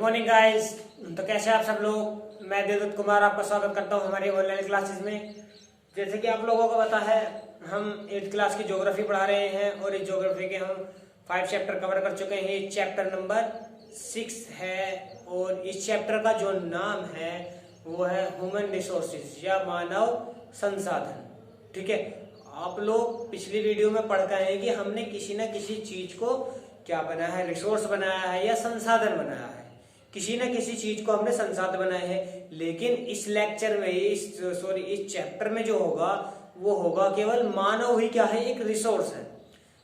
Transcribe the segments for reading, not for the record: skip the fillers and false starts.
Morning guys. तो कैसे आप सब लोग। मैं देवदत्त कुमार आपका स्वागत करता हूं हमारी ऑनलाइन क्लासेस में। जैसे कि आप लोगों को पता है, हम 8th क्लास की ज्योग्राफी पढ़ा रहे हैं और इस ज्योग्राफी के हम 5 चैप्टर कवर कर चुके हैं। ये चैप्टर नंबर 6 है और इस चैप्टर का जो नाम है वो है ह्यूमन रिसोर्सेज या मानव संसाधन। ठीक है, आप लोग पिछली वीडियो में पढ़ गए हैं कि हमने किसी न किसी चीज को क्या बनाया है, रिसोर्स बनाया है या संसाधन बनाया है। किसी न किसी चीज को हमने संसाधन बनाए हैं। लेकिन इस लेक्चर में इस चैप्टर में जो होगा वो होगा केवल मानव ही क्या है, एक रिसोर्स है।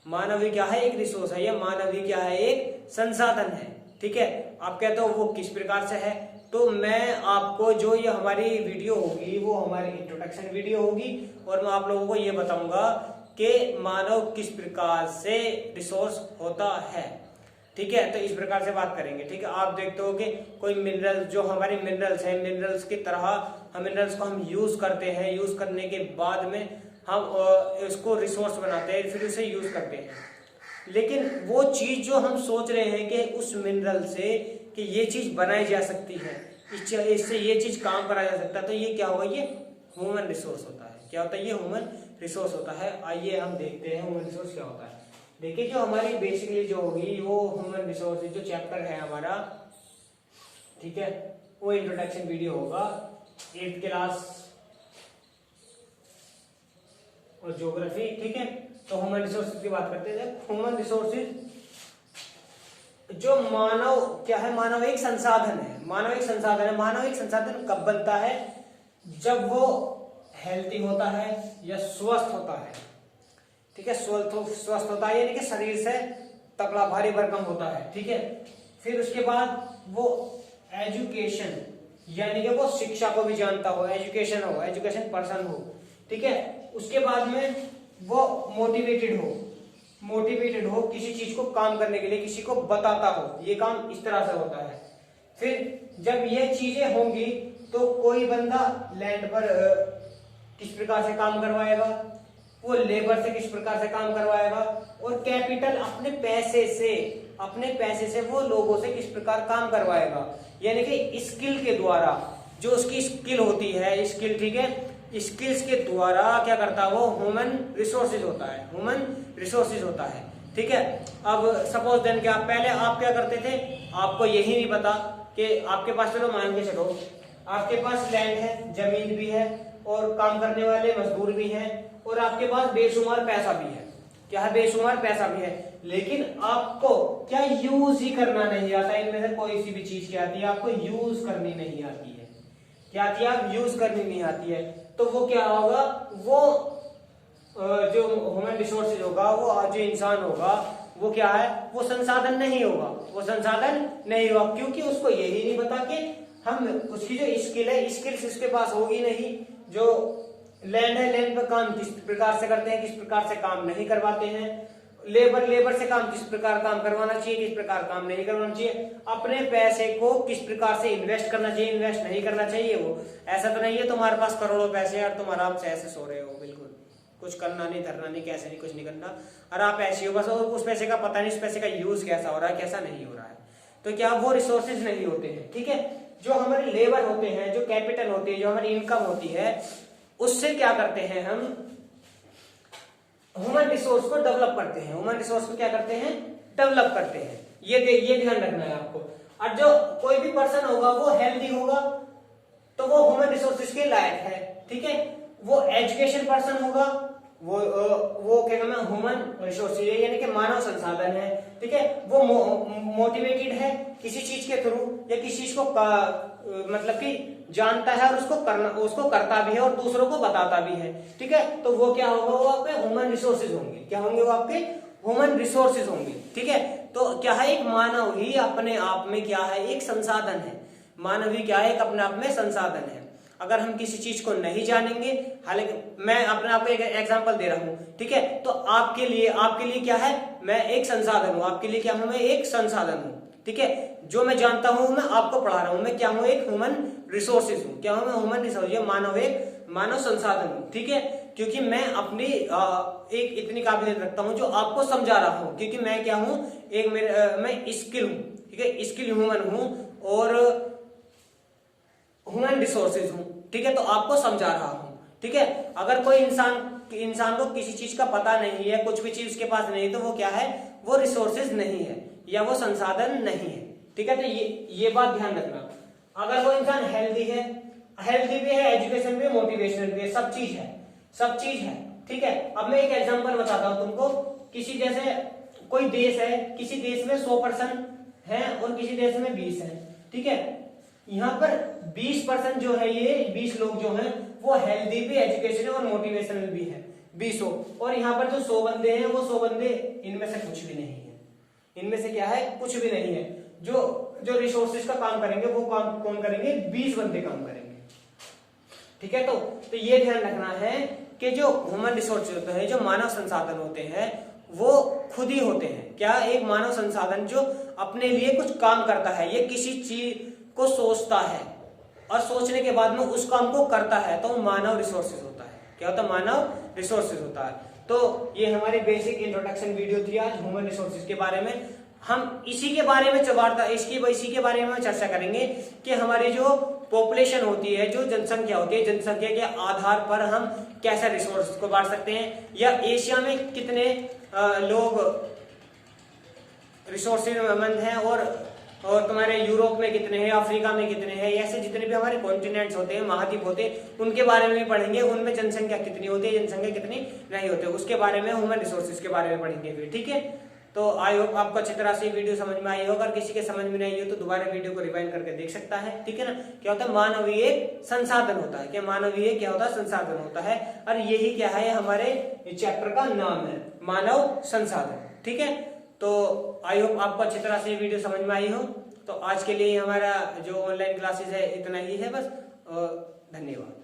मानव ही क्या है, एक रिसोर्स है या मानव ही क्या है, एक संसाधन है। ठीक है, आप कहते हो वो किस प्रकार से है, तो मैं आपको जो ये हमारी वीडियो होगी वो हमारी इंट्रोडक्शन वीडियो होगी और मैं आप लोगों को ये बताऊंगा कि मानव किस प्रकार से रिसोर्स होता है। ठीक है, तो इस प्रकार से बात करेंगे। ठीक है, आप देखते हो कि कोई मिनरल, जो हमारी मिनरल्स है, मिनरल्स की तरह हम मिनरल्स को हम यूज करते हैं। यूज करने के बाद में हम उसको रिसोर्स बनाते हैं, फिर उसे यूज करते हैं। लेकिन वो चीज जो हम सोच रहे हैं कि उस मिनरल से कि ये चीज बनाई जा सकती है, इससे ये चीज काम करा जा सकता है, तो ये क्या होगा, ये ह्यूमन रिसोर्स होता है। क्या होता है, ये ह्यूमन रिसोर्स होता है। आइए हम देखते हैं ह्यूमन रिसोर्स क्या होता है। देखिए, जो हमारी बेसिकली जो होगी वो ह्यूमन रिसोर्स जो चैप्टर है हमारा, ठीक है, वो इंट्रोडक्शन वीडियो होगा 8th क्लास और ज्योग्राफी। ठीक है, तो ह्यूमन रिसोर्सेज की बात करते हैं। ह्यूमन रिसोर्सेज जो मानव क्या है, मानव एक संसाधन है। मानव एक संसाधन है। मानव एक संसाधन कब बनता है, जब वो हेल्थी होता है या स्वस्थ होता है। ठीक है, स्वस्थ होता है यानी कि शरीर से तगड़ा भारी भरकम होता है। ठीक है, फिर उसके बाद वो एजुकेशन यानी कि वो शिक्षा को भी जानता हो, एजुकेशन हो, एजुकेशन पर्सन हो। ठीक है, उसके बाद में वो मोटिवेटेड हो किसी चीज को काम करने के लिए, किसी को बताता हो ये काम इस तरह से होता है। फिर जब ये चीजें होंगी तो कोई बंदा लैंड पर किस प्रकार से काम करवाएगा, वो लेबर से किस प्रकार से काम करवाएगा, और कैपिटल अपने पैसे से वो लोगों से किस प्रकार काम करवाएगा। यानी कि स्किल के द्वारा, जो उसकी स्किल होती है, स्किल, ठीक है, स्किल्स के द्वारा क्या करता है वो ह्यूमन रिसोर्सेज होता है। ह्यूमन रिसोर्सेज होता है। ठीक है, अब सपोज देन क्या पहले आप क्या करते थे, आपको यही नहीं पता कि आपके पास, चलो मान के चलो आपके पास लैंड है, जमीन भी है और काम करने वाले मजदूर भी हैं और आपके पास बेशुमार पैसा भी है। क्या है, बेशुमार पैसा भी है, लेकिन आपको क्या यूज ही करना नहीं आता। इनमें से कोई सी भी चीज क्या आती है, आपको यूज करनी नहीं आती है। क्या आती है, आप यूज करनी नहीं आती है, तो वो क्या होगा, वो जो ह्यूमन रिसोर्सेज होगा, वो जो इंसान होगा वो क्या है, वो संसाधन नहीं होगा। वो संसाधन नहीं होगा क्योंकि उसको यही नहीं पता कि हम उसकी जो स्किल है, स्किल्स उसके पास होगी नहीं। जो लैंड है, लैंड पर काम किस प्रकार से करते हैं, किस प्रकार से काम नहीं करवाते हैं। लेबर से काम किस प्रकार काम करवाना चाहिए, किस प्रकार काम नहीं करवाना चाहिए। अपने पैसे को किस प्रकार से इन्वेस्ट करना चाहिए, इन्वेस्ट नहीं करना चाहिए। वो ऐसा तो नहीं है तुम्हारे पास करोड़ों पैसे और तुम आराम से ऐसे सो रहे हो, बिल्कुल कुछ करना नहीं, धरना नहीं, कैसे नहीं, कुछ नहीं करना, और आप ऐसे हो बस, और उस पैसे का पता नहीं उस पैसे का यूज कैसा हो रहा है, कैसा नहीं हो रहा है। तो क्या वो रिसोर्सेज नहीं होते हैं। ठीक है, जो हमारे लेबर होते हैं, जो कैपिटल होती है, जो हमारी इनकम होती है, उससे क्या करते हैं, हम ह्यूमन रिसोर्स को डेवलप करते हैं। ह्यूमन रिसोर्स को क्या करते हैं, डेवलप करते हैं। ये ध्यान रखना है आपको। और जो कोई भी पर्सन होगा वो हेल्दी होगा तो वो ह्यूमन रिसोर्सेज के लायक है। ठीक है, वो एजुकेशन पर्सन होगा, वो क्या नाम है, ह्यूमन रिसोर्सेज है यानी कि मानव संसाधन है। ठीक है, वो मोटिवेटेड है किसी चीज के थ्रू या किसी चीज को मतलब कि जानता है और उसको करता भी है और दूसरों को बताता भी है। ठीक है, तो वो क्या होगा, वो आपके ह्यूमन रिसोर्सेज होंगे। क्या होंगे, वो आपके ह्यूमन रिसोर्सेज होंगे। ठीक है, तो क्या है, एक मानव ही अपने आप में क्या है, एक संसाधन है। मानव ही क्या है, एक अपने आप में संसाधन है। अगर हम किसी चीज को नहीं जानेंगे, हालांकि मैं अपने आपको एक एग्जांपल दे रहा हूं, ठीक है, तो आपके लिए क्या है, मैं एक संसाधन हूं। आपके लिए क्या हूं, मैं एक संसाधन हूं। ठीक है, जो मैं जानता हूं मैं आपको पढ़ा रहा हूं, मैं क्या हूं, एक ह्यूमन रिसोर्सेज हूं। क्या हूं, मैं ह्यूमन रिसोर्सेज, मानव संसाधन हूं। ठीक है, क्योंकि मैं अपनी एक इतनी काबिलियत रखता हूं जो आपको समझा रहा हूं, क्योंकि मैं क्या हूं, मैं स्किल हूं। ठीक है, स्किल ह्यूमन हूं और ह्यूमन रिसोर्सेज हूं, ठीक है। तो आपको समझा रहा हूं, ठीक है। अगर कोई इंसान को किसी चीज का पता नहीं है, कुछ भी चीज उसके पास नहीं, तो वो क्या है, वो रिसोर्सेज नहीं है या वो संसाधन नहीं है, ठीक है। तो ये बात ध्यान रखना। अगर वो इंसान हेल्दी भी है, एजुकेशन भी है, मोटिवेशनल भी है, सब चीज है, ठीक है। अब मैं एक एग्जांपल बताता हूं तुमको। किसी जैसे कोई देश है, किसी देश में 100% है और किसी देश में 20 है, ठीक है। यहाँ पर 20% जो है, ये 20 लोग जो हैं वो हेल्दी भी, एजुकेशनल और मोटिवेशनल भी है, 20 और यहाँ पर जो 100 बंदे हैं, वो 100 बंदे इनमें से कुछ भी नहीं है। इनमें से क्या है, कुछ भी नहीं है। जो रिसोर्सेज का काम करेंगे वो काम कौन करेंगे, 20 बंदे काम करेंगे, ठीक है। तो ये ध्यान रखना है कि जो ह्यूमन रिसोर्स होते हैं, जो मानव संसाधन होते हैं, वो खुद ही होते हैं। क्या, एक मानव संसाधन जो अपने लिए कुछ काम करता है, ये किसी चीज को सोचता है और सोचने के बाद में उस काम को करता है, तो मानव रिसोर्सेज होता है। क्या होता है, मानव रिसोर्सेज होता है। तो ये हमारी बेसिक इंट्रोडक्शन वीडियो थी आज ह्यूमन रिसोर्सेज के बारे में। हम इसी के बारे में इसी के बारे में चर्चा करेंगे कि हमारी जो पॉपुलेशन होती है, जो जनसंख्या होती है, जनसंख्या के आधार पर हम कैसे रिसोर्स को बांट सकते हैं, या एशिया में कितने लोग रिसोर्सेमंद हैं और तुम्हारे यूरोप में कितने हैं, अफ्रीका में कितने हैं, ऐसे जितने भी हमारे कॉन्टिनेंट्स होते हैं, महाद्वीप होते हैं, उनके बारे में भी पढ़ेंगे। उनमें जनसंख्या कितनी होती है, जनसंख्या कितनी नहीं होती, उसके बारे में, ह्यूमन रिसोर्सेज के बारे में पढ़ेंगे फिर, ठीक है। तो आई होप आपको अच्छी तरह से वीडियो समझ में आई होगा। अगर किसी के समझ में नहीं आई हो तो दोबारा वीडियो को रिवाइंड करके देख सकता है, ठीक है ना। क्या होता है, मानवीय संसाधन होता है। क्या मानवीय क्या होता है, संसाधन होता है। और यही क्या है, हमारे चैप्टर का नाम है, मानव संसाधन, ठीक है। तो आई होप आपको अच्छी तरह से वीडियो समझ में आई हो। तो आज के लिए हमारा जो ऑनलाइन क्लासेस है इतना ही है बस, और धन्यवाद।